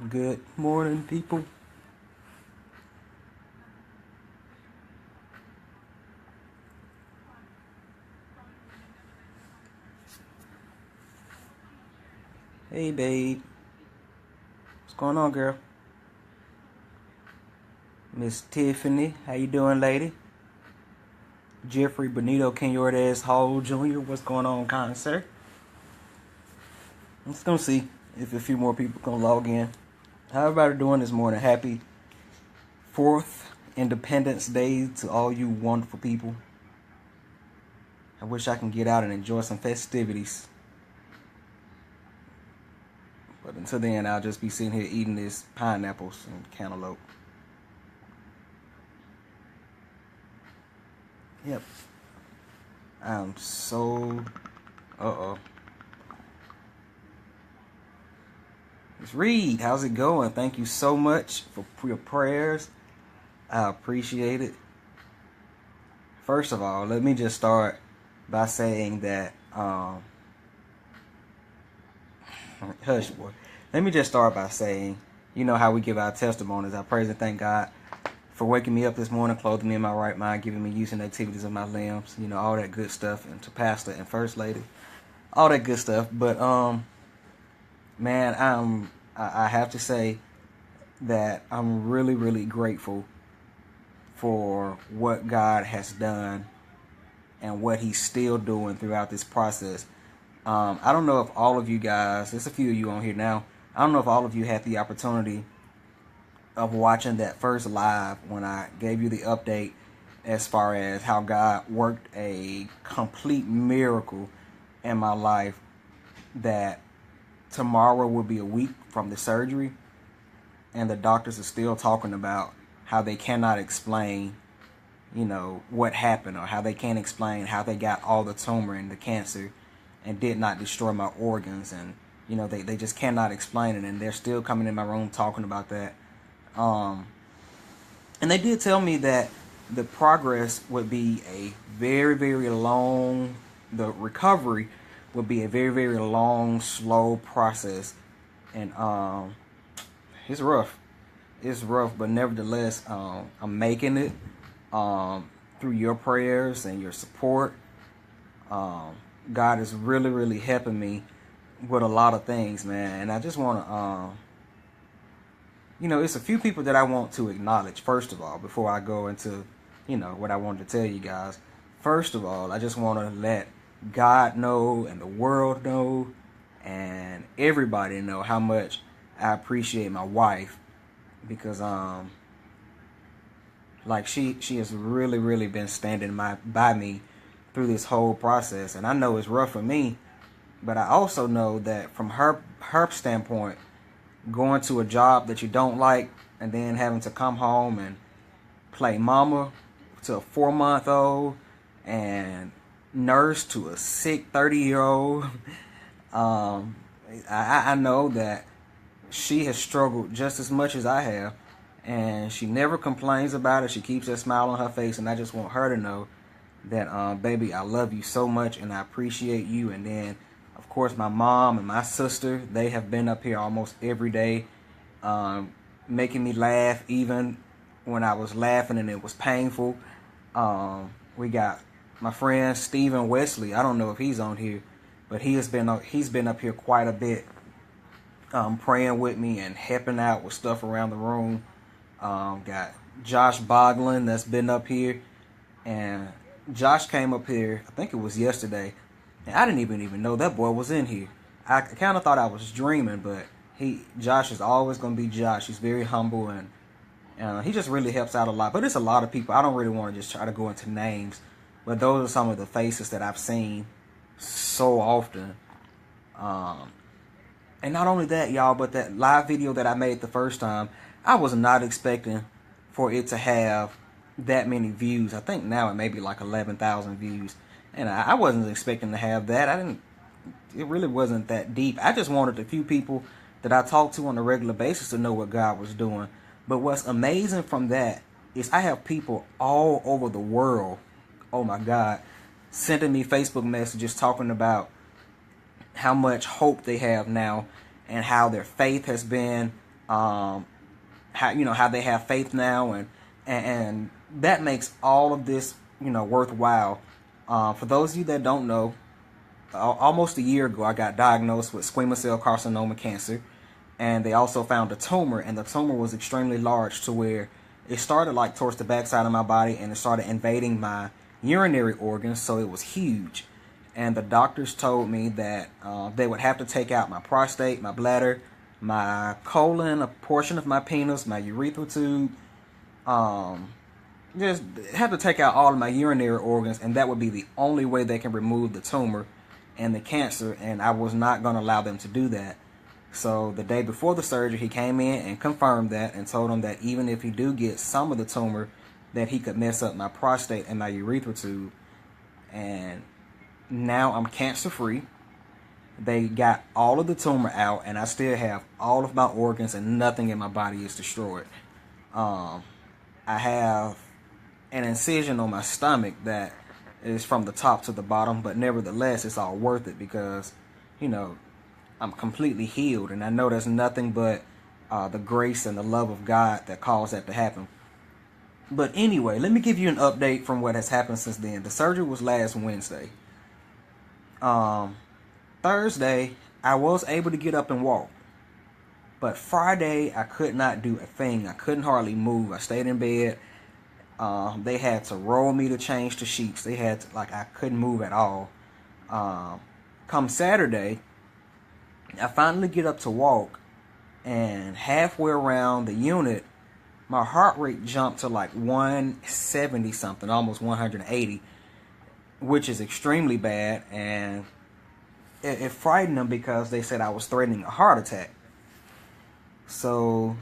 Good morning, people. Hey, babe. What's going on, girl? Miss Tiffany, how you doing, lady? Jeffrey Benito Kenyordes Hall Jr., what's going on, kind sir? Let's go see if a few more people can log in. How everybody doing this morning? Happy 4th Independence Day to all you wonderful people. I wish I can get out and enjoy some festivities. But until then, I'll just be sitting here eating this pineapples and cantaloupe. Yep. I'm so... Miss Reed, how's it going? Thank you so much for your prayers. I appreciate it. First of all, let me just start by saying that... Hush, boy. Let me just start by saying, you know how we give our testimonies. I praise and thank God for waking me up this morning, clothing me in my right mind, giving me use and activities of my limbs, you know, all that good stuff, and to Pastor and First Lady, all that good stuff. But man, I have to say that I'm really, really grateful for what God has done and what He's still doing throughout this process. I don't know if all of you guys, there's a few of you on here now, I don't know if all of you had the opportunity of watching that first live when I gave you the update as far as how God worked a complete miracle in my life, that tomorrow will be a week from the surgery, and the doctors are still talking about how they cannot explain, you know, what happened, or how they can't explain how they got all the tumor and the cancer and did not destroy my organs. And, you know, they just cannot explain it, and they're still coming in my room talking about that. And they did tell me that the progress would be a very, very long, the recovery would be a very, very long, slow process. And it's rough. It's rough, but nevertheless, I'm making it through your prayers and your support. God is really, really helping me with a lot of things, man. And I just want to, you know, it's a few people that I want to acknowledge, first of all, before I go into, you know, what I wanted to tell you guys. First of all, I just want to let God know and the world know and everybody know how much I appreciate my wife, because like she has really, really been standing by me through this whole process. And I know it's rough for me, but I also know that from her standpoint, going to a job that you don't like and then having to come home and play mama to a 4-month-old and nurse to a sick 30-year-old, I know that she has struggled just as much as I have, and she never complains about it. She keeps that smile on her face, and I just want her to know that, baby, I love you so much and I appreciate you. And then, of course, my mom and my sister, they have been up here almost every day, making me laugh even when I was laughing and it was painful. We got my friend Stephen Wesley. I don't know if he's on here, but he's been up here quite a bit, praying with me and helping out with stuff around the room. Got Josh Boglin that's been up here, and Josh came up here, I think it was yesterday, and I didn't even know that boy was in here. I kind of thought I was dreaming, but Josh is always going to be Josh. He's very humble, and he just really helps out a lot. But it's a lot of people. I don't really want to just try to go into names, but those are some of the faces that I've seen so often. And not only that, y'all, but that live video that I made the first time, I was not expecting for it to have that many views. I think now it may be like 11,000 views, and I wasn't expecting to have that. It really wasn't that deep. I just wanted a few people that I talked to on a regular basis to know what God was doing. But what's amazing from that is I have people all over the world, oh my God, sending me Facebook messages talking about how much hope they have now and how their faith has been how they have faith now, and that makes all of this worthwhile. For those of you that don't know, almost a year ago I got diagnosed with squamous cell carcinoma cancer, and they also found a tumor, and the tumor was extremely large to where it started like towards the backside of my body, and it started invading my urinary organs, so it was huge. And the doctors told me that they would have to take out my prostate, my bladder, my colon, a portion of my penis, my urethral tube. Just have to take out all of my urinary organs, and that would be the only way they can remove the tumor and the cancer, and I was not going to allow them to do that. So the day before the surgery, he came in and confirmed that and told him that even if he do get some of the tumor, that he could mess up my prostate and my urethral tube. And now I'm cancer free. They got all of the tumor out, and I still have all of my organs, and nothing in my body is destroyed. I have an incision on my stomach that is from the top to the bottom, but nevertheless, it's all worth it because, I'm completely healed, and I know there's nothing but the grace and the love of God that caused that to happen. But anyway, let me give you an update from what has happened since then. The surgery was last Wednesday. Thursday, I was able to get up and walk. But Friday, I could not do a thing. I couldn't hardly move. I stayed in bed. They had to roll me to change the sheets. They had to, I couldn't move at all. Come Saturday, I finally get up to walk, and halfway around the unit, my heart rate jumped to 170 something, almost 180, which is extremely bad, and it frightened them because they said I was threatening a heart attack. So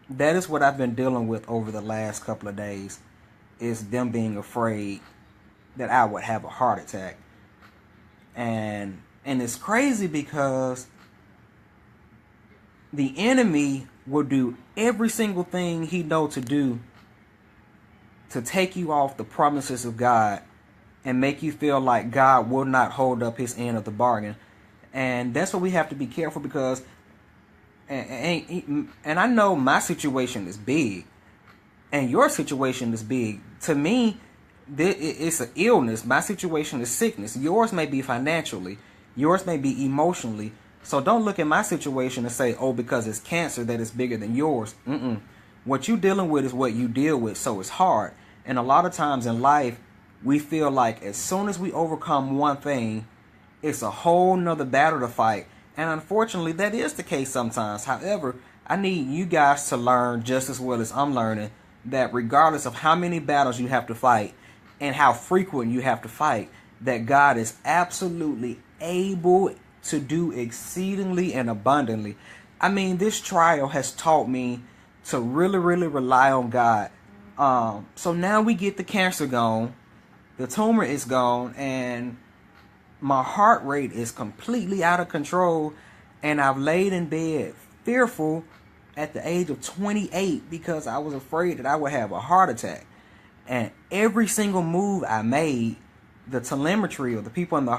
that is what I've been dealing with over the last couple of days, is them being afraid that I would have a heart attack. And it's crazy because the enemy will do every single thing he knows to do to take you off the promises of God and make you feel like God will not hold up his end of the bargain. And that's what we have to be careful, because and I know my situation is big and your situation is big. To me, it's an illness. My situation is sickness. Yours may be financially. Yours may be emotionally. So don't look at my situation and say, oh, because it's cancer that is bigger than yours. What you're dealing with is what you deal with, so it's hard. And a lot of times in life, we feel like as soon as we overcome one thing, it's a whole nother battle to fight. And unfortunately, that is the case sometimes. However, I need you guys to learn just as well as I'm learning that regardless of how many battles you have to fight and how frequent you have to fight, that God is absolutely able to do exceedingly and abundantly. I mean, this trial has taught me to really, really rely on God. So now we get the cancer gone, the tumor is gone, and my heart rate is completely out of control, and I've laid in bed fearful at the age of 28 because I was afraid that I would have a heart attack. And every single move I made, the telemetry or the people in the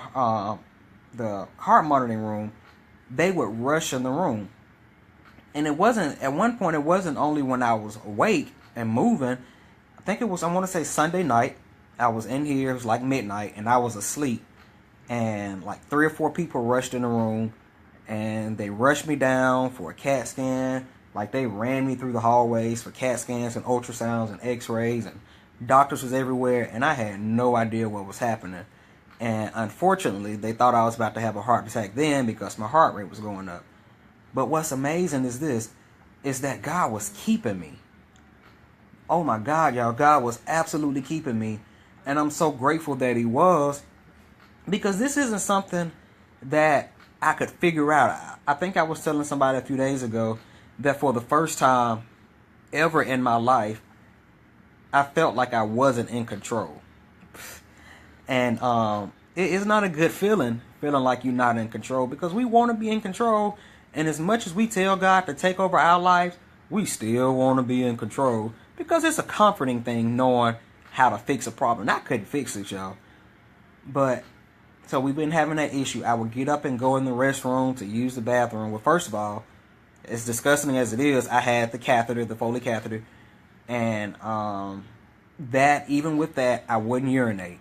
heart monitoring room, they would rush in the room. And it wasn't, at one point, it wasn't only when I was awake and moving. I think it was, I want to say Sunday night. I was in here, it was like midnight, and I was asleep. And 3 or 4 people rushed in the room, and they rushed me down for a CAT scan. They ran me through the hallways for CAT scans and ultrasounds and x-rays, and doctors was everywhere, and I had no idea what was happening. And unfortunately, they thought I was about to have a heart attack then because my heart rate was going up. But what's amazing is that God was keeping me. Oh my God, y'all, God was absolutely keeping me. And I'm so grateful that he was, because this isn't something that I could figure out. I think I was telling somebody a few days ago that for the first time ever in my life, I felt like I wasn't in control. And it is not a good feeling like you're not in control, because we want to be in control. And as much as we tell God to take over our lives, we still want to be in control, because it's a comforting thing knowing how to fix a problem. I couldn't fix it, y'all. But so we've been having that issue. I would get up and go in the restroom to use the bathroom. Well, first of all, as disgusting as it is, I had the catheter, the Foley catheter, and that, even with that, I wouldn't urinate.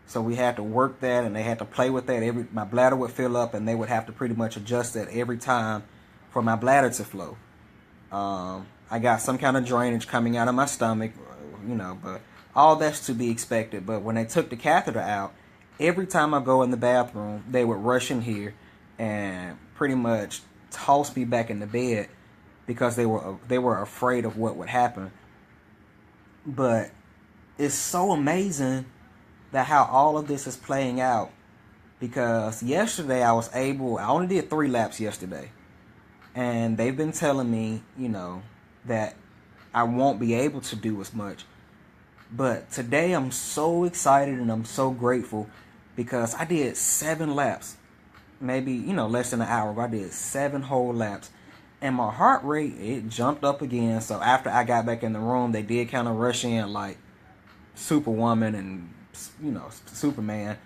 So we had to work that, and they had to play with that. My bladder would fill up, and they would have to pretty much adjust that every time for my bladder to flow. I got some kind of drainage coming out of my stomach, but all that's to be expected. But when they took the catheter out, every time I go in the bathroom, they would rush in here and pretty much toss me back in the bed because they were afraid of what would happen. But it's so amazing that how all of this is playing out, because yesterday I only did 3 laps yesterday, and they've been telling me, that I won't be able to do as much. But today I'm so excited and I'm so grateful because I did 7 laps, maybe, less than an hour, but I did 7 whole laps. And my heart rate, it jumped up again. So after I got back in the room, they did kind of rush in like Superwoman and, Superman.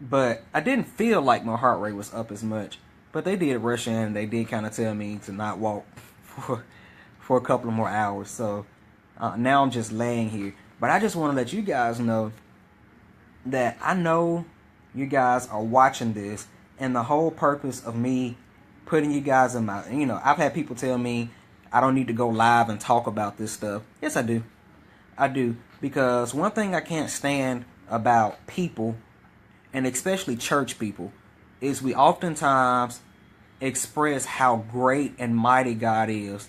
But I didn't feel like my heart rate was up as much. But they did rush in. They did kind of tell me to not walk for a couple of more hours. So now I'm just laying here. But I just want to let you guys know that I know you guys are watching this. And the whole purpose of me putting you guys in my, I've had people tell me I don't need to go live and talk about this stuff. Yes, I do. I do. Because one thing I can't stand about people, and especially church people, is we oftentimes express how great and mighty God is.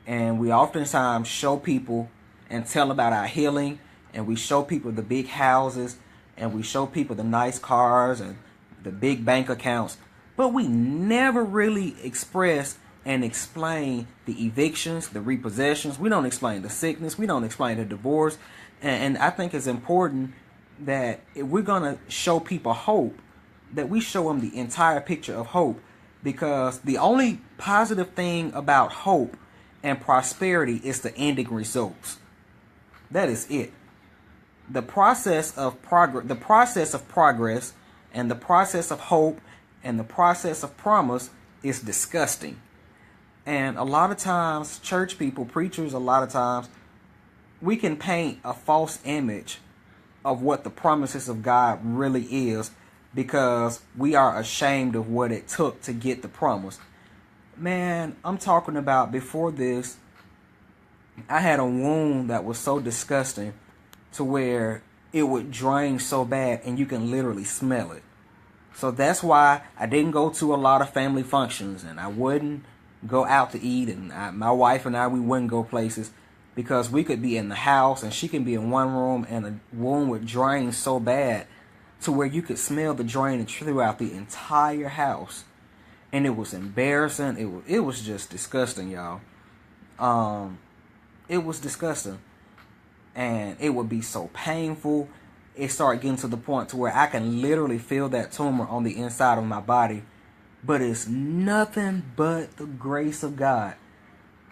And we oftentimes show people and tell about our healing. And we show people the big houses. And we show people the nice cars and the big bank accounts. But we never really express and explain the evictions, the repossessions. We don't explain the sickness. We don't explain the divorce. And I think it's important that if we're going to show people hope, that we show them the entire picture of hope. Because the only positive thing about hope and prosperity is the ending results. That is it. The process of progress, and the process of hope and the process of promise is disgusting. And a lot of times, church people, preachers, a lot of times, we can paint a false image of what the promises of God really is because we are ashamed of what it took to get the promise. Man, I'm talking about before this, I had a wound that was so disgusting to where it would drain so bad and you can literally smell it. So that's why I didn't go to a lot of family functions, and I wouldn't go out to eat, and my wife and I, we wouldn't go places because we could be in the house and she can be in one room and a wound would drain so bad to where you could smell the drainage throughout the entire house. And it was embarrassing. It was just disgusting, y'all. It was disgusting. And it would be so painful. It started getting to the point to where I can literally feel that tumor on the inside of my body. But it's nothing but the grace of God.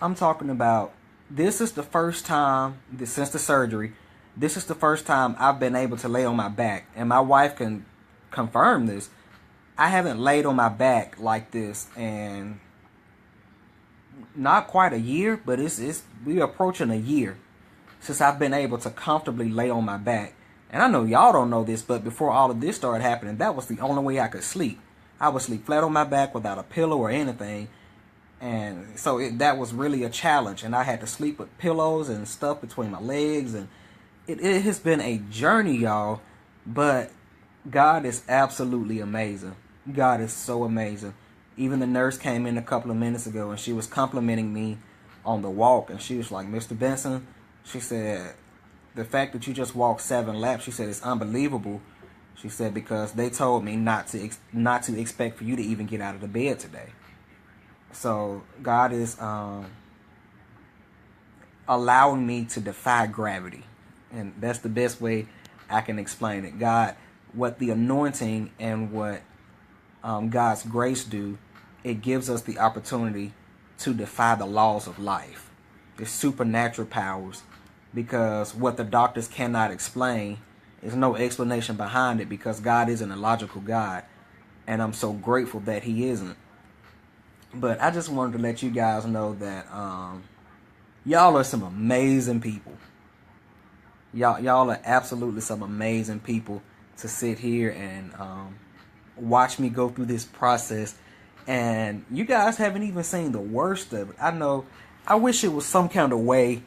I'm talking about, this is the first time, since the surgery, this is the first time I've been able to lay on my back. And my wife can confirm this. I haven't laid on my back like this in not quite a year, but we're approaching a year since I've been able to comfortably lay on my back. And I know y'all don't know this, but before all of this started happening, that was the only way I could sleep. I would sleep flat on my back without a pillow or anything. And so that was really a challenge. And I had to sleep with pillows and stuff between my legs. And it has been a journey, y'all. But God is absolutely amazing. God is so amazing. Even the nurse came in a couple of minutes ago and she was complimenting me on the walk. And she was like, Mr. Benson, she said, the fact that you just walked 7 laps, she said, it's unbelievable. She said, because they told me not to expect for you to even get out of the bed today. So God is allowing me to defy gravity. And that's the best way I can explain it. God, what the anointing and what God's grace do, it gives us the opportunity to defy the laws of life. The supernatural powers. Because what the doctors cannot explain, there's no explanation behind it, because God isn't a logical God. And I'm so grateful that he isn't. But I just wanted to let you guys know that y'all are some amazing people. Y'all are absolutely some amazing people to sit here and watch me go through this process. And you guys haven't even seen the worst of it. I know. I wish it was some kind of way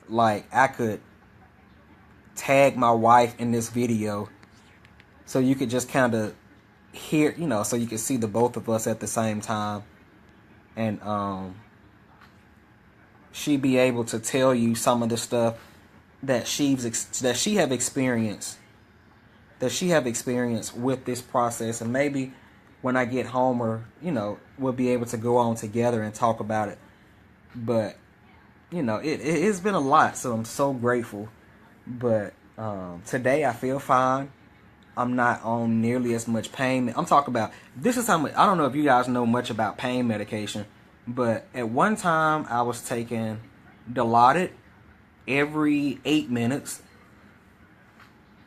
like I could tag my wife in this video so you could just kind of hear, so you could see the both of us at the same time. And she be able to tell you some of the stuff that she have experienced with this process. And maybe when I get home, or we'll be able to go on together and talk about it. But it's been a lot, so I'm so grateful. But today I feel fine. I'm not on nearly as much pain. I'm talking about, this is how much, I don't know if you guys know much about pain medication, but at one time I was taking Dilaudid every 8 minutes,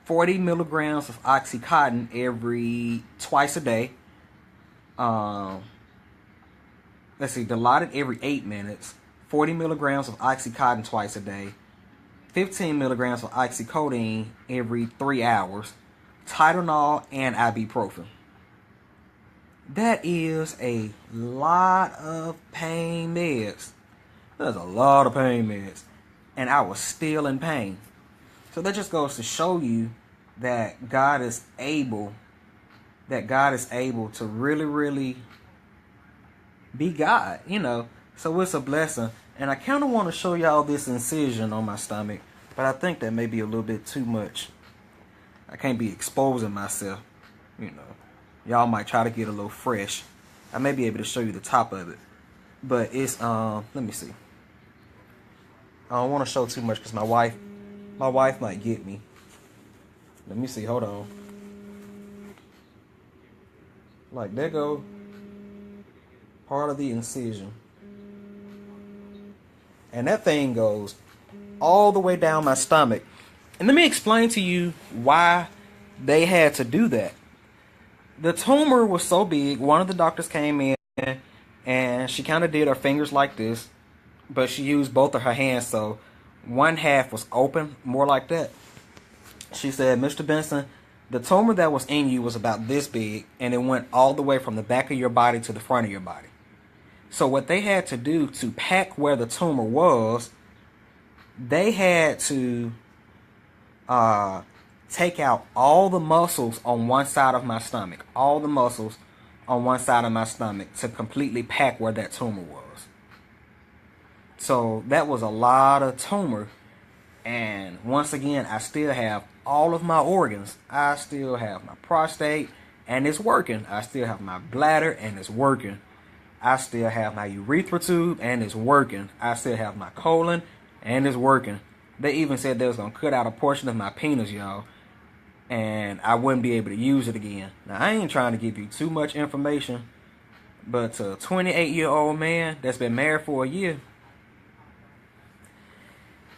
40 milligrams of Oxycontin twice a day. Dilaudid every 8 minutes, 40 milligrams of Oxycontin twice a day, 15 milligrams of oxycodone every 3 hours, Tylenol, and ibuprofen. That is a lot of pain meds. That's a lot of pain meds. And I was still in pain. So that just goes to show you that God is able to really, really be God, So it's a blessing. And I kind of want to show y'all this incision on my stomach, but I think that may be a little bit too much. I can't be exposing myself, Y'all might try to get a little fresh. I may be able to show you the top of it. But it's, let me see. I don't want to show too much because my wife might get me. Let me see, hold on. Like, there go part of the incision. And that thing goes all the way down my stomach. And let me explain to you why they had to do that. The tumor was so big, one of the doctors came in and she kind of did her fingers like this, but she used both of her hands, so one half was open, more like that. She said, Mr. Benson, the tumor that was in you was about this big, and it went all the way from the back of your body to the front of your body. So what they had to do to pack where the tumor was, they had to take out all the muscles on one side of my stomach. All the muscles on one side of my stomach to completely pack where that tumor was. So that was a lot of tumor. And once again, I still have all of my organs. I still have my prostate, and it's working. I still have my bladder, and it's working. I still have my urethra tube, and it's working. I still have my colon, and it's working. They even said they was going to cut out a portion of my penis, y'all, and I wouldn't be able to use it again. Now, I ain't trying to give you too much information, but to a 28-year-old man that's been married for a year,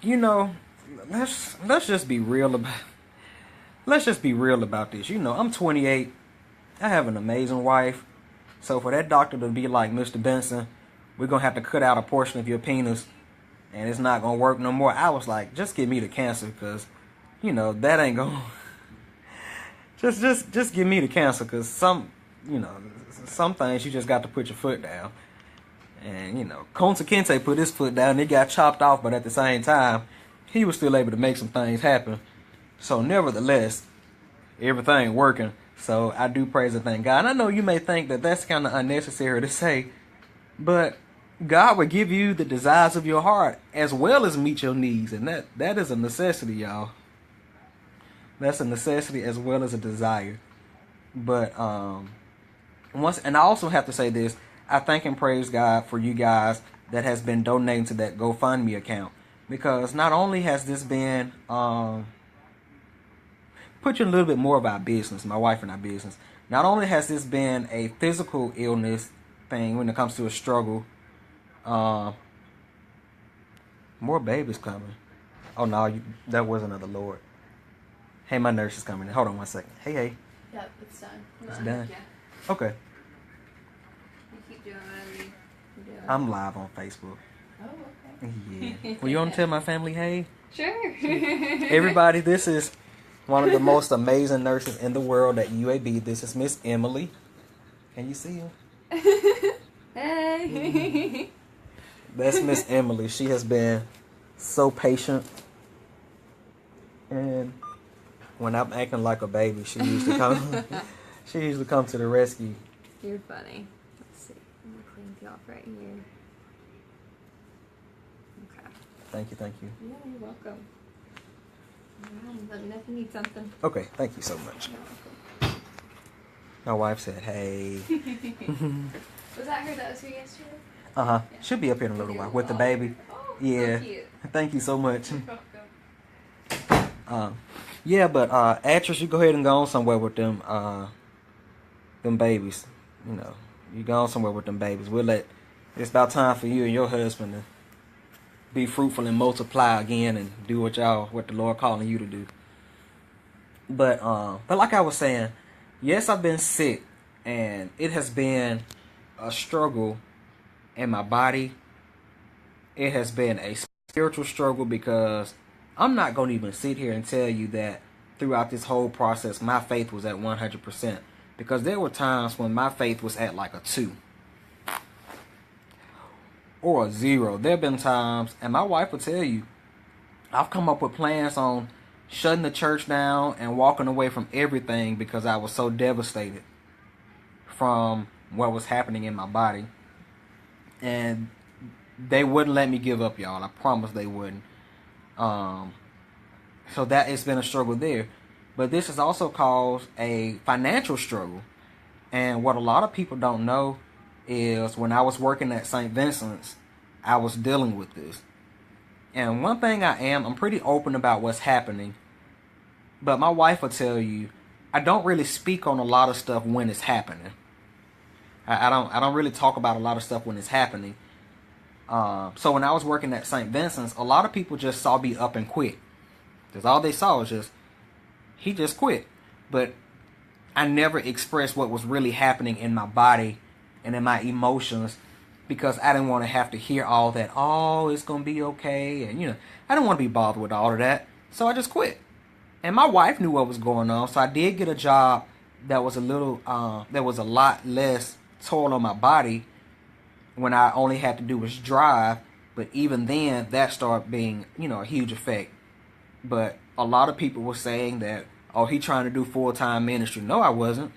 let's just be real about this. I'm 28. I have an amazing wife. So for that doctor to be like, Mr. Benson, we're going to have to cut out a portion of your penis and it's not going to work no more. I was like, just give me the cancer, because, that ain't going to... Just give me the cancer, because some things you just got to put your foot down. And, Kunta Kinte put his foot down and it got chopped off, but at the same time, he was still able to make some things happen. So nevertheless, everything working. So I do praise and thank God. And I know you may think that that's kind of unnecessary to say, but God will give you the desires of your heart as well as meet your needs. And that is a necessity, y'all. That's a necessity as well as a desire. But and I also have to say this, I thank and praise God for you guys that has been donating to that GoFundMe account. Because not only has this been put you in a little bit more of our business, my wife and our business. Not only has this been a physical illness thing when it comes to a struggle, more babies coming. Oh no, that wasn't of the Lord. Hey, my nurse is coming in. Hold on 1 second. Hey. Yep, it's done. It's done? Yeah. Okay. You keep doing whatever you... you doing? I'm live on Facebook. Oh, okay. Yeah. Well, you want to tell my family, hey? Sure. Everybody, this is one of the most amazing nurses in the world at UAB. This is Miss Emily. Can you see her? Hey. That's Miss Emily. She has been so patient. And when I'm acting like a baby, she usually come to the rescue. You're funny. Let's see. I'm going to clean you off right here. Okay. Thank you. Yeah, you're welcome. Let me know if you need something. Okay, thank you so much. You're welcome. My wife said, hey. Was that her that was here yesterday? Uh-huh. Yeah. She'll be up here in a little while with the baby. Oh, Yeah. so cute. Thank you so much. You're welcome. Yeah, but actress, you go ahead and go on somewhere with them babies. You know, you go on somewhere with them babies. It's about time for you and your husband to be fruitful and multiply again and do what the Lord calling you to do. But like I was saying, yes, I've been sick, and it has been a struggle in my body. It has been a spiritual struggle, because I'm not going to even sit here and tell you that throughout this whole process, my faith was at 100%. Because there were times when my faith was at like a 2 or a 0. There have been times, and my wife will tell you, I've come up with plans on shutting the church down and walking away from everything because I was so devastated from what was happening in my body. And they wouldn't let me give up, y'all. I promise they wouldn't. So that it's been a struggle there. But this has also caused a financial struggle. And what a lot of people don't know is when I was working at St. Vincent's, I was dealing with this. And one thing I'm pretty open about what's happening. But my wife will tell you, I don't really speak on a lot of stuff when it's happening. I don't really talk about a lot of stuff when it's happening. So when I was working at St. Vincent's, a lot of people just saw me up and quit. Because all they saw was he just quit. But I never expressed what was really happening in my body and in my emotions, because I didn't want to have to hear all that, oh, it's going to be okay. And, I didn't want to be bothered with all of that. So I just quit. And my wife knew what was going on. So I did get a job that was a lot less toll on my body when I only had to do was drive. But even then, that started being, a huge effect. But a lot of people were saying that, oh, he trying to do full-time ministry. No, I wasn't.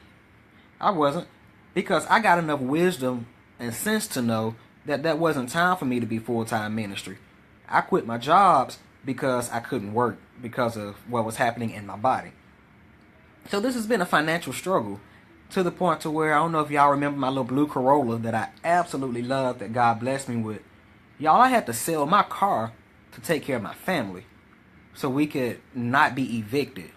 Because I got enough wisdom and sense to know that wasn't time for me to be full-time ministry. I quit my jobs because I couldn't work because of what was happening in my body. So this has been a financial struggle, to the point to where, I don't know if y'all remember my little blue Corolla that I absolutely love, that God blessed me with. Y'all, I had to sell my car to take care of my family so we could not be evicted.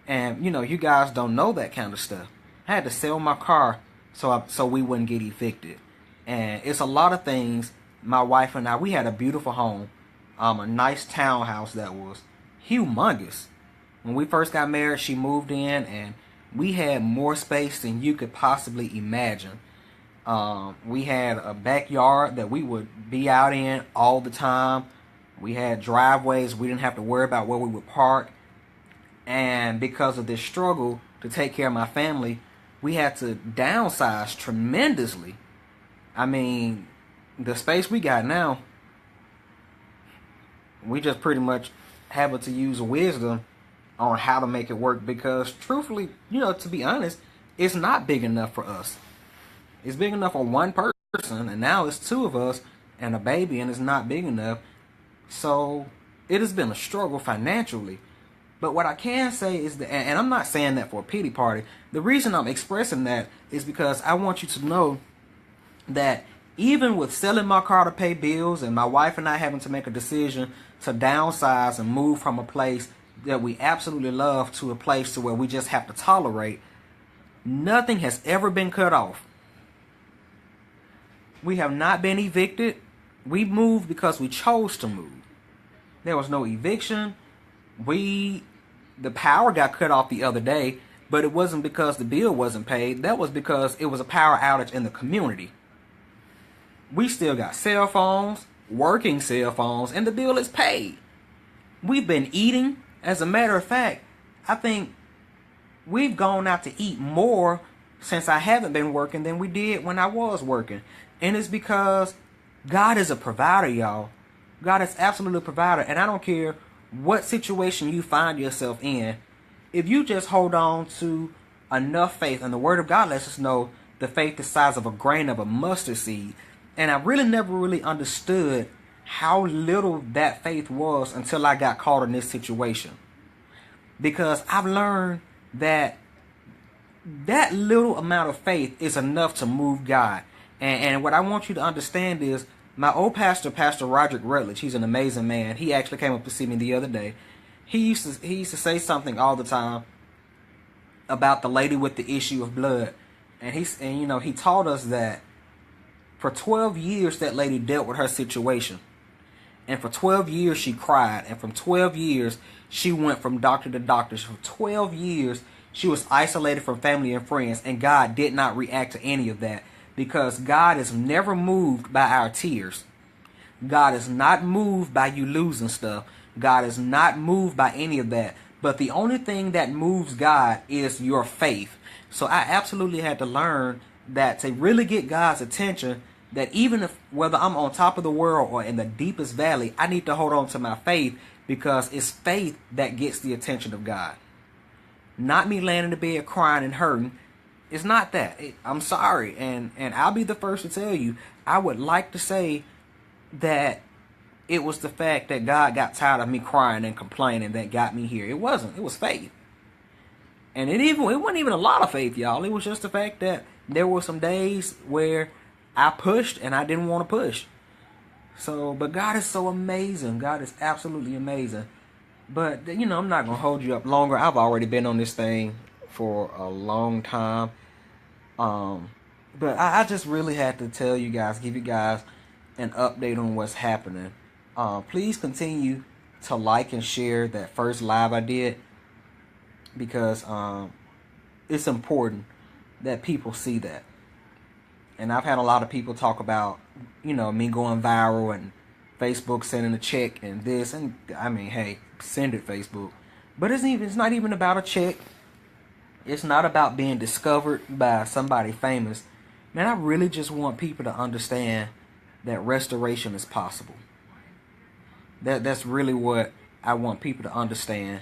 And, you guys don't know that kind of stuff. I had to sell my car so we wouldn't get evicted. And it's a lot of things. My wife and I, we had a beautiful home, a nice townhouse that was humongous. When we first got married, she moved in, and we had more space than you could possibly imagine. We had a backyard that we would be out in all the time. We had driveways. We didn't have to worry about where we would park. And because of this struggle to take care of my family, we had to downsize tremendously. I mean, the space we got now, we just pretty much have to use wisdom on how to make it work, because truthfully, to be honest, it's not big enough for us. It's big enough for one person, and now it's 2 of us and a baby, and it's not big enough. So it has been a struggle financially. But what I can say is that, and I'm not saying that for a pity party, the reason I'm expressing that is because I want you to know that even with selling my car to pay bills, and my wife and I having to make a decision to downsize and move from a place that we absolutely love to a place to where we just have to tolerate, nothing has ever been cut off. We have not been evicted. We moved because we chose to move. There was no eviction. The power got cut off the other day, but it wasn't because the bill wasn't paid. That was because it was a power outage in the community. We still got cell phones, working cell phones, and the bill is paid. We've been eating. As a matter of fact, I think we've gone out to eat more since I haven't been working than we did when I was working. And it's because God is a provider, y'all. God is absolutely a provider. And I don't care what situation you find yourself in. If you just hold on to enough faith, and the Word of God lets us know the faith the size of a grain of a mustard seed. And I really never really understood how little that faith was until I got caught in this situation. Because I've learned that that little amount of faith is enough to move God. And what I want you to understand is, my old pastor, Pastor Roderick Rutledge, he's an amazing man. He actually came up to see me the other day. He used to say something all the time about the lady with the issue of blood. And he taught us that for 12 years that lady dealt with her situation. And for 12 years she cried. And from 12 years she went from doctor to doctor. For 12 years she was isolated from family and friends. And God did not react to any of that. Because God is never moved by our tears. God is not moved by you losing stuff. God is not moved by any of that. But the only thing that moves God is your faith. So I absolutely had to learn that to really get God's attention, that even if whether I'm on top of the world or in the deepest valley, I need to hold on to my faith, because it's faith that gets the attention of God. Not me laying in the bed crying and hurting. It's not that. I'm sorry. And I'll be the first to tell you, I would like to say that it was the fact that God got tired of me crying and complaining that got me here. It wasn't. It was faith. And it wasn't even a lot of faith, y'all. It was just the fact that there were some days where I pushed and I didn't want to push. So, but God is so amazing. God is absolutely amazing. But, I'm not going to hold you up longer. I've already been on this thing for a long time. But I just really had to tell you guys, give you guys an update on what's happening. Please continue to like and share that first live I did, because it's important that people see that. And I've had a lot of people talk about, me going viral and Facebook sending a check and this, and I mean, hey, send it, Facebook. But it's not even about a check. It's not about being discovered by somebody famous. Man, I really just want people to understand that restoration is possible. That's really what I want people to understand.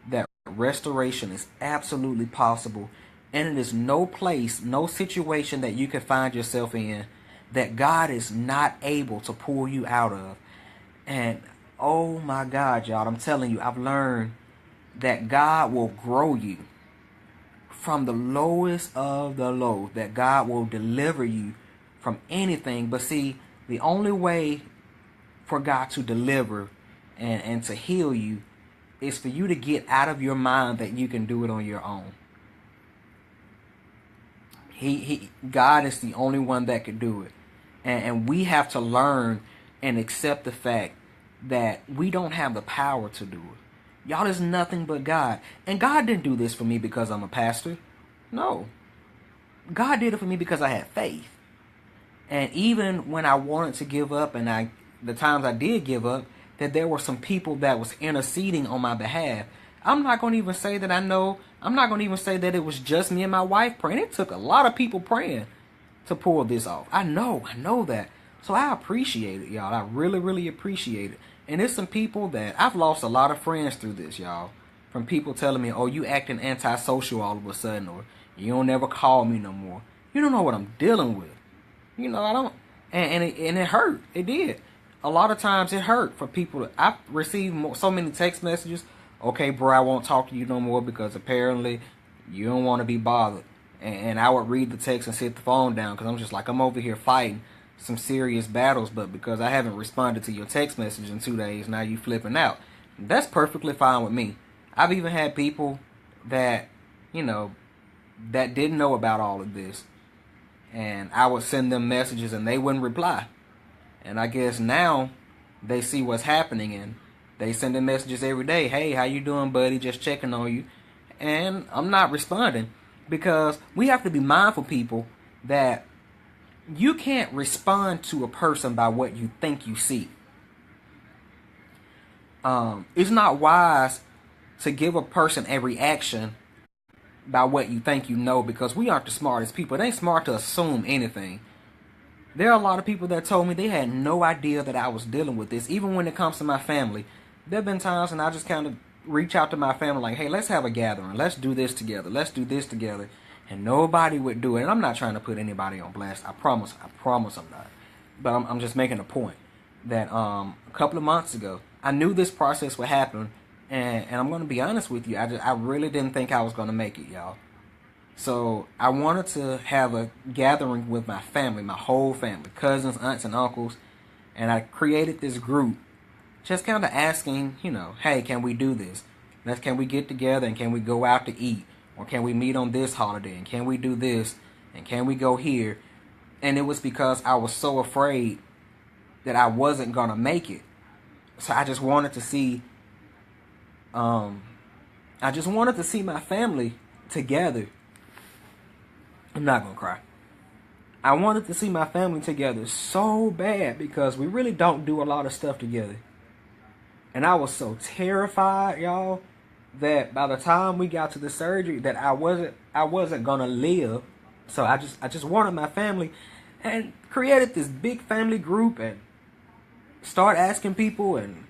That restoration is absolutely possible. And it is no place, no situation that you can find yourself in that God is not able to pull you out of. And oh my God, y'all, I'm telling you, I've learned that God will grow you from the lowest of the low, that God will deliver you from anything. But see, the only way for God to deliver and to heal you is for you to get out of your mind that you can do it on your own. God is the only one that can do it. And we have to learn and accept the fact that we don't have the power to do it. Y'all, is nothing but God. And God didn't do this for me because I'm a pastor. No. God did it for me because I had faith. And even when I wanted to give up, and the times I did give up, that there were some people that was interceding on my behalf. I'm not going to even say that I know. I'm not going to even say that it was just me and my wife praying. It took a lot of people praying to pull this off. I know that. So I appreciate it, y'all. I really, really appreciate it. And there's some people that I've lost a lot of friends through this, y'all. From people telling me, oh, you acting antisocial all of a sudden, or you don't ever call me no more. You don't know what I'm dealing with. I don't. And it hurt. It did. A lot of times it hurt for people. I've received so many text messages. Okay, bro, I won't talk to you no more because apparently you don't want to be bothered. And I would read the text and sit the phone down because I'm just like, I'm over here fighting some serious battles, but because I haven't responded to your text message in 2 days, now you flipping out. That's perfectly fine with me. I've even had people that, that didn't know about all of this. And I would send them messages and they wouldn't reply. And I guess now they see what's happening and they send them messages every day. Hey, how you doing, buddy? Just checking on you. And I'm not responding because we have to be mindful, people, that you can't respond to a person by what you think you see. It's not wise to give a person a reaction by what you think you know, because we aren't the smartest people. It ain't smart to assume anything. There are a lot of people that told me they had no idea that I was dealing with this. Even when it comes to my family, there have been times when I just kind of reach out to my family like, hey, let's have a gathering. Let's do this together. Let's do this together. And nobody would do it. And I'm not trying to put anybody on blast. I promise I'm not. But I'm just making a point that a couple of months ago, I knew this process would happen. And I'm going to be honest with you. I really didn't think I was going to make it, y'all. So I wanted to have a gathering with my family, my whole family, cousins, aunts, and uncles. And I created this group just kind of asking, hey, can we do this? Can we get together and can we go out to eat? Or can we meet on this holiday? And can we do this? And can we go here? And it was because I was so afraid that I wasn't going to make it. So I just wanted to see my family together. I'm not going to cry. I wanted to see my family together so bad because we really don't do a lot of stuff together. And I was so terrified, y'all, that by the time we got to the surgery that I wasn't going to live. So I just wanted my family and created this big family group and start asking people, and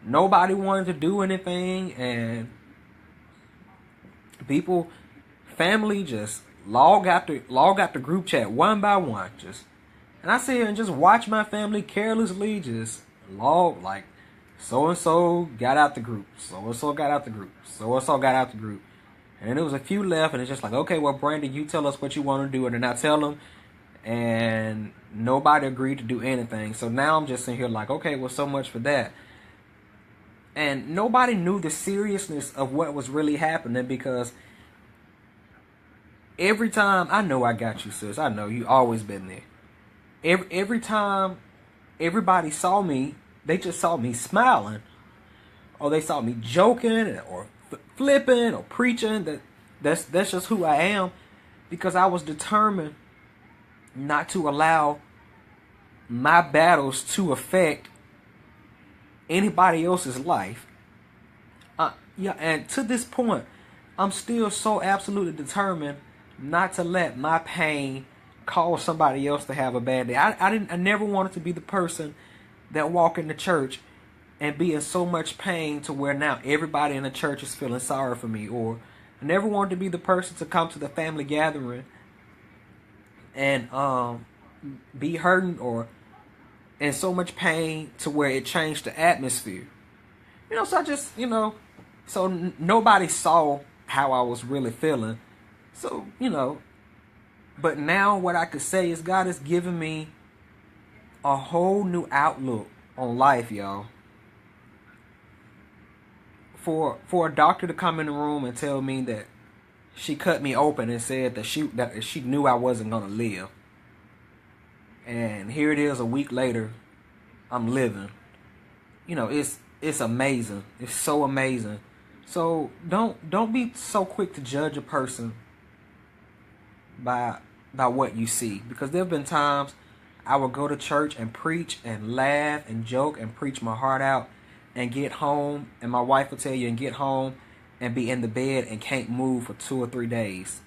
nobody wanted to do anything, and family just log out the group chat one by one, and I sit here and just watch my family carelessly just log like so and so got out the group, so and so got out the group, so and so got out the group, and then there was a few left, and it's just like, okay, well, Brandon, you tell us what you want to do, and then I tell them, and nobody agreed to do anything. So now I'm just sitting here like, okay, well, so much for that. And nobody knew the seriousness of what was really happening, because every time, I know I got you, sis. I know you always been there. Every time everybody saw me, they just saw me smiling, or they saw me joking, or flipping, or preaching. That's just who I am, because I was determined not to allow my battles to affect anybody else's life. And to this point, I'm still so absolutely determined not to let my pain cause somebody else to have a bad day. I never wanted to be the person that walk into church and be in so much pain to where now everybody in the church is feeling sorry for me. Or I never wanted to be the person to come to the family gathering and be hurting or in so much pain to where it changed the atmosphere. So I just, so nobody saw how I was really feeling. So, but now what I could say is God has given me a whole new outlook on life, y'all. For a doctor to come in the room and tell me that she cut me open and said that she knew I wasn't gonna live, and here it is a week later, I'm living. It's amazing. It's so amazing. So don't be so quick to judge a person by what you see, because there have been times I would go to church and preach and laugh and joke and preach my heart out, and get home, and my wife will tell you, and get home and be in the bed and can't move for 2 or 3 days.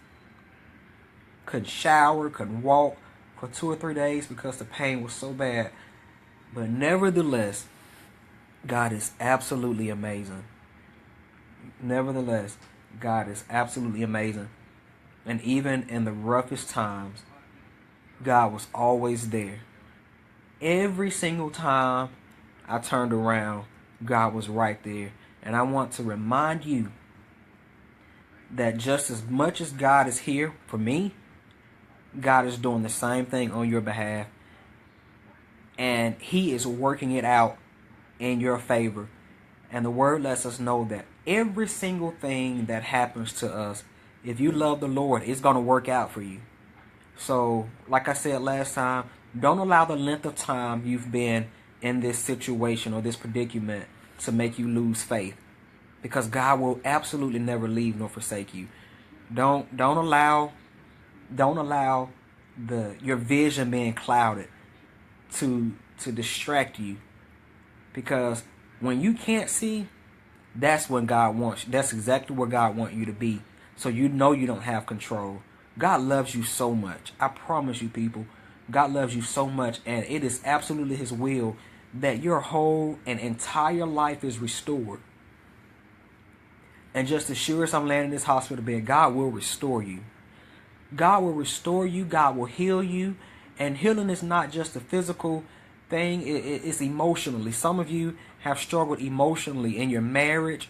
Couldn't shower, couldn't walk for 2 or 3 days because the pain was so bad. But nevertheless, God is absolutely amazing. Nevertheless, God is absolutely amazing. And even in the roughest times, God was always there. Every single time I turned around, God was right there. And I want to remind you that just as much as God is here for me, God is doing the same thing on your behalf. And He is working it out in your favor. And the Word lets us know that every single thing that happens to us, if you love the Lord, it's going to work out for you. So, like I said last time, don't allow the length of time you've been in this situation or this predicament to make you lose faith, because God will absolutely never leave nor forsake you. Don't allow your vision being clouded to distract you. Because when you can't see, that's when God wants you. That's exactly where God wants you to be. So you know you don't have control. God loves you so much. I promise you, people. God loves you so much, and it is absolutely His will that your whole and entire life is restored. And just as sure as I'm laying in this hospital bed, God will restore you. God will restore you. God will heal you. And healing is not just a physical thing. It's emotionally. Some of you have struggled emotionally in your marriage,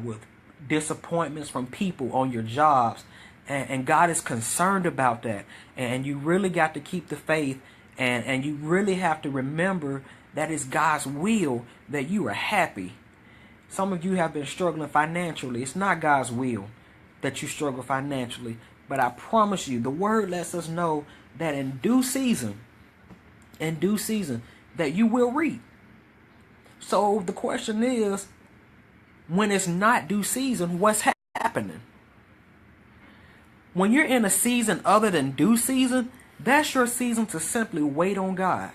with disappointments from people on your jobs. And God is concerned about that. And you really got to keep the faith. And you really have to remember that it's God's will that you are happy. Some of you have been struggling financially. It's not God's will that you struggle financially. But I promise you, the word lets us know that in due season, that you will reap. So the question is, when it's not due season, what's happening? When you're in a season other than due season, that's your season to simply wait on God.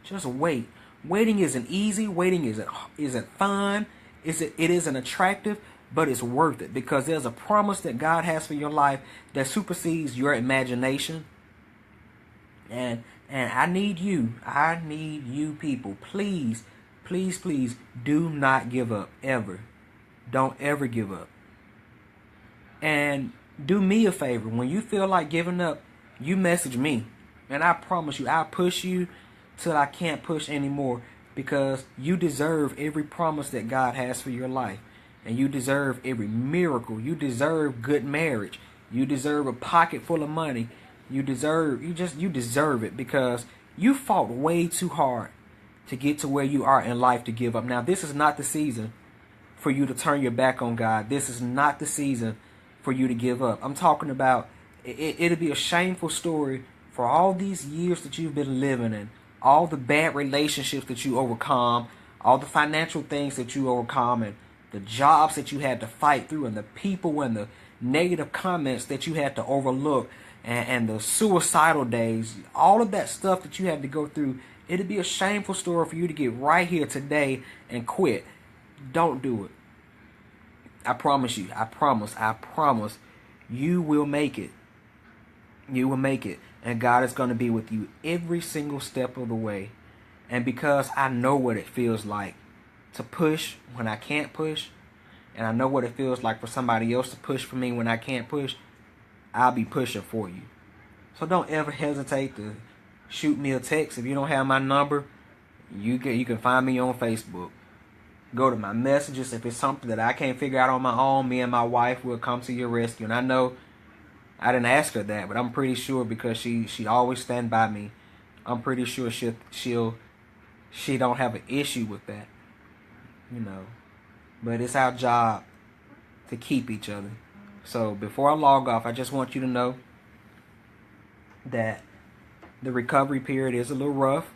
Just wait. Waiting isn't easy. Waiting isn't fun. It isn't attractive, but it's worth it, because there's a promise that God has for your life that supersedes your imagination. And I need you. I need you, people. Please, please, please do not give up, ever. Don't ever give up. And do me a favor. When you feel like giving up, you message me. And I promise you, I'll push you till I can't push anymore, because you deserve every promise that God has for your life. And you deserve every miracle. You deserve good marriage. You deserve a pocket full of money. You deserve it, because you fought way too hard to get to where you are in life to give up. Now, this is not the season for you to turn your back on God. This is not the season for you to give up. I'm talking about it'll be a shameful story for all these years that you've been living in, all the bad relationships that you overcome, all the financial things that you overcome, and the jobs that you had to fight through, and the people and the negative comments that you had to overlook, and the suicidal days, all of that stuff that you had to go through. It'd be a shameful story for you to get right here today and quit. Don't do it. I promise you. I promise you will make it. You will make it. And God is going to be with you every single step of the way. And because I know what it feels like to push when I can't push, and I know what it feels like for somebody else to push for me when I can't push, I'll be pushing for you. So don't ever hesitate to shoot me a text. If you don't have my number, you can find me on Facebook. Go to my messages. If it's something that I can't figure out on my own, me and my wife will come to your rescue. And I know I didn't ask her that, but I'm pretty sure, because she always stand by me, I'm pretty sure she don't have an issue with that. But it's our job to keep each other. So before I log off, I just want you to know that the recovery period is a little rough,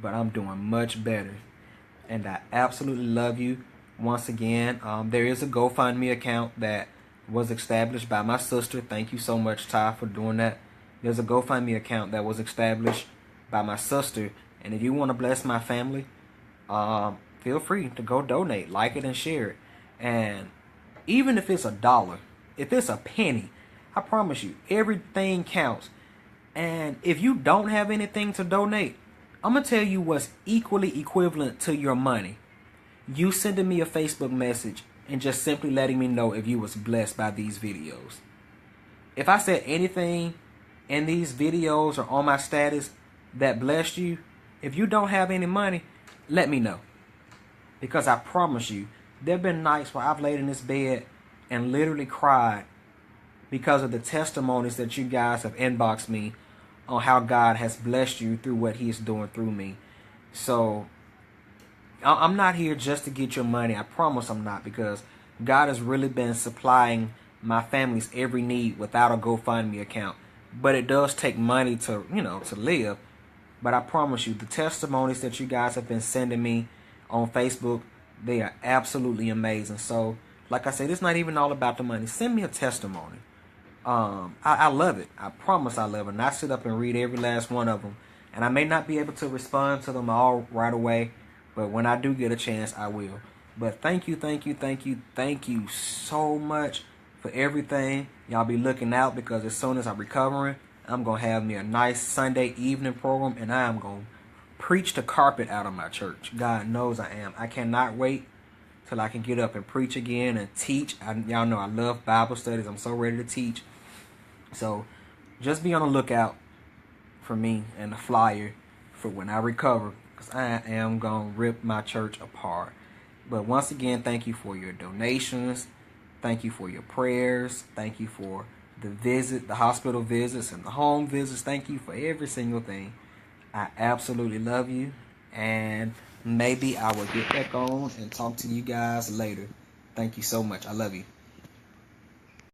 but I'm doing much better. And I absolutely love you. Once again, there is a GoFundMe account that was established by my sister. Thank you so much, Ty, for doing that. There's a GoFundMe account that was established by my sister. And if you want to bless my family, feel free to go donate, like it, and share it. And even if it's $1, if it's a penny, I promise you, everything counts. And if you don't have anything to donate, I'm going to tell you what's equally equivalent to your money. You sending me a Facebook message and just simply letting me know if you was blessed by these videos. If I said anything in these videos or on my status that blessed you, if you don't have any money, let me know. Because I promise you, there have been nights where I've laid in this bed and literally cried because of the testimonies that you guys have inboxed me on how God has blessed you through what He's doing through me. So I'm not here just to get your money. I promise I'm not, because God has really been supplying my family's every need without a GoFundMe account. But it does take money to live. But I promise you, the testimonies that you guys have been sending me on Facebook, they are absolutely amazing. So, like I said, it's not even all about the money. Send me a testimony. I love it. I promise I love it. And I sit up and read every last one of them. And I may not be able to respond to them all right away, but when I do get a chance, I will. But thank you so much for everything. Y'all be looking out, because as soon as I'm recovering, I'm going to have me a nice Sunday evening program, and I am going to preach the carpet out of my church. God knows I am. I cannot wait till I can get up and preach again and teach. Y'all know I love Bible studies. I'm so ready to teach. So just be on the lookout for me and the flyer for when I recover, because I am going to rip my church apart. But once again, thank you for your donations. Thank you for your prayers. Thank you for the hospital visits and the home visits. Thank you for every single thing. I absolutely love you. And maybe I will get back on and talk to you guys later. Thank you so much. I love you.